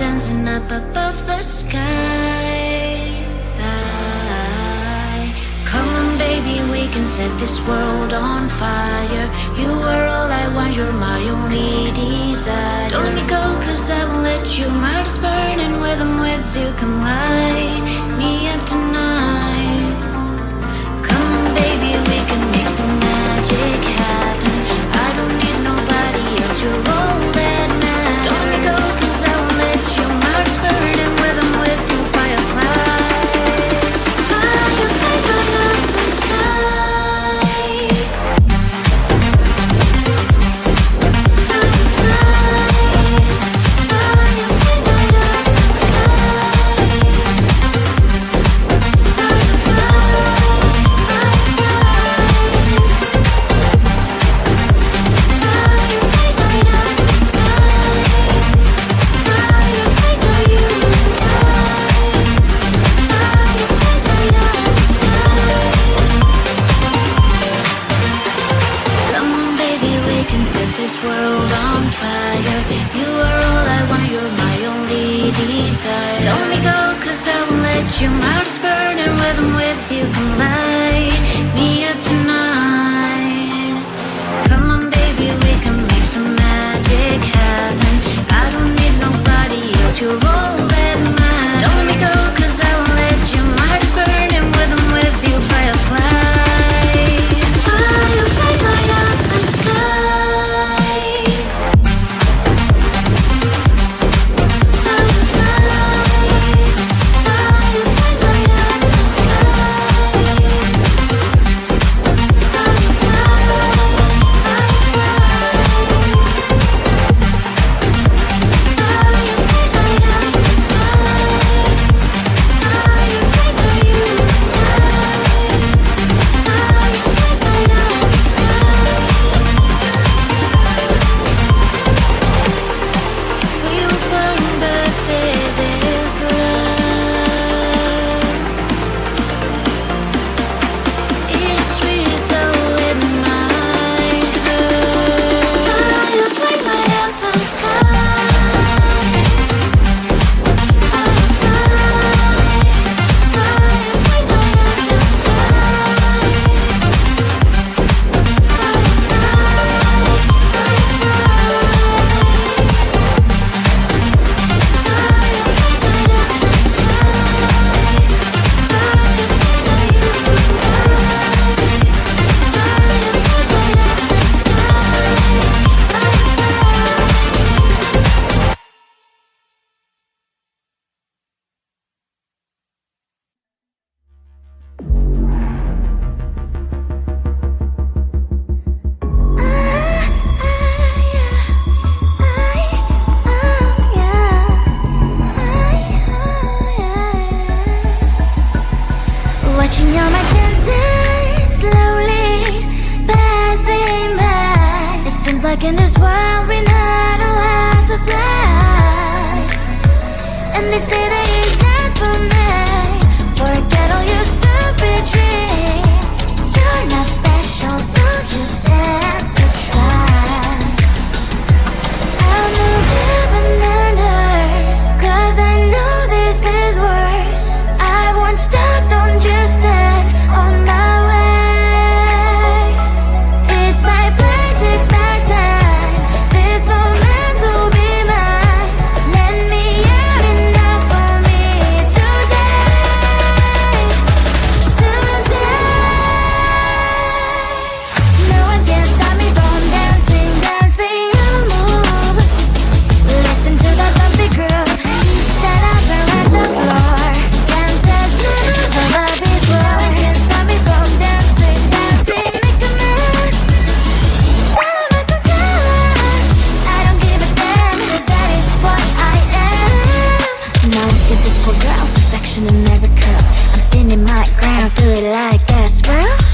dancing up above the sky. Come on baby, we can set this world on fire. You are all I want, you're my only desire. Don't let me go, cause I won't let you. My heart is burning when I'm with you. Come light me up tonight. Come on baby, we can make some magic happen. I don't need nobody else, you're all that matters. Don't let me go, cause I won't let you. My heart is burning when I'm with you. Firefly, fireflies light up the sky. Your mouth is burning when I'm with you. Come light me up tonight. Come on baby, we can make some magic happen. I don't need nobody else, you're all that matters. Don't let me go, cause I won't let you. My heart is burning when I'm with you. Firefly, fireflies light up the sky.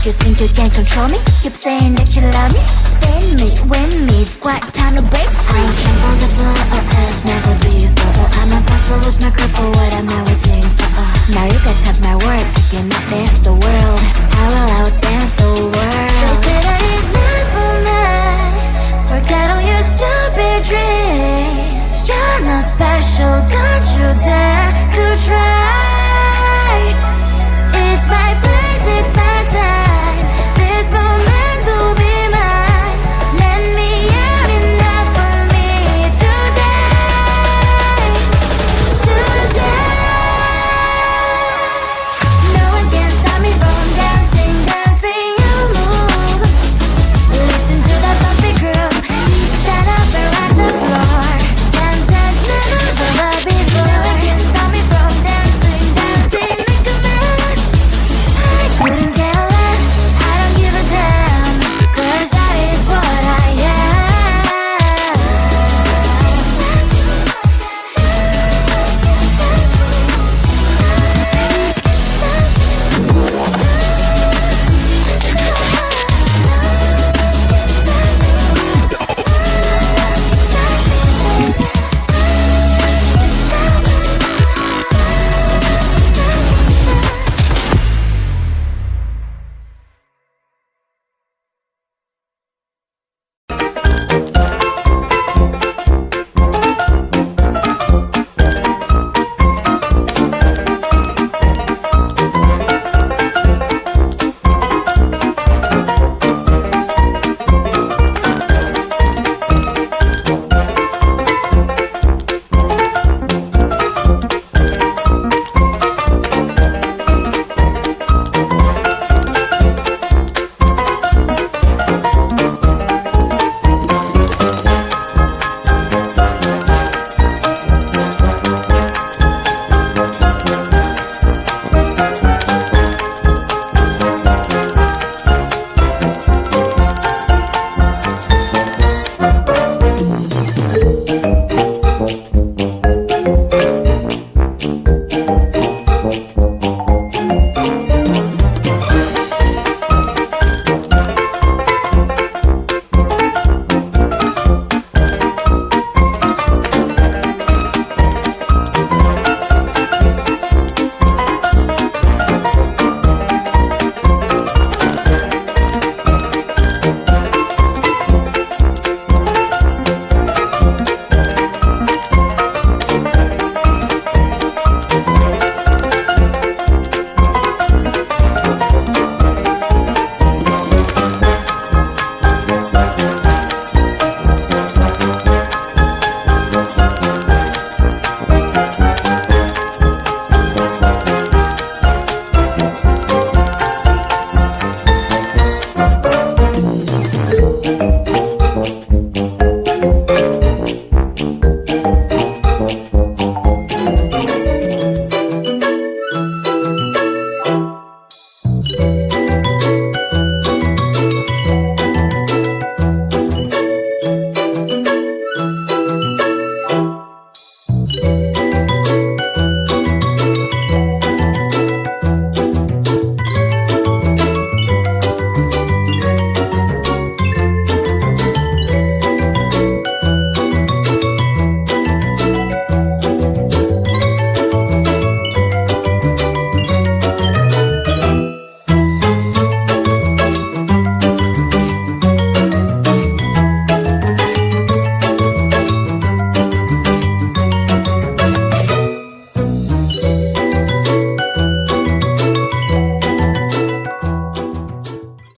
You think you can control me? Keep saying that you love me. Spin me, win me, it's quite time to break free. I'll jump on the floor, as never before. I'm about to lose my grip, but what am I waiting for? Now you guys have my word, I cannot dance the world. I will outdance the world. They say that it's not for me. Forget all your stupid dreams. You're not it's special, don't you dare to try. It's my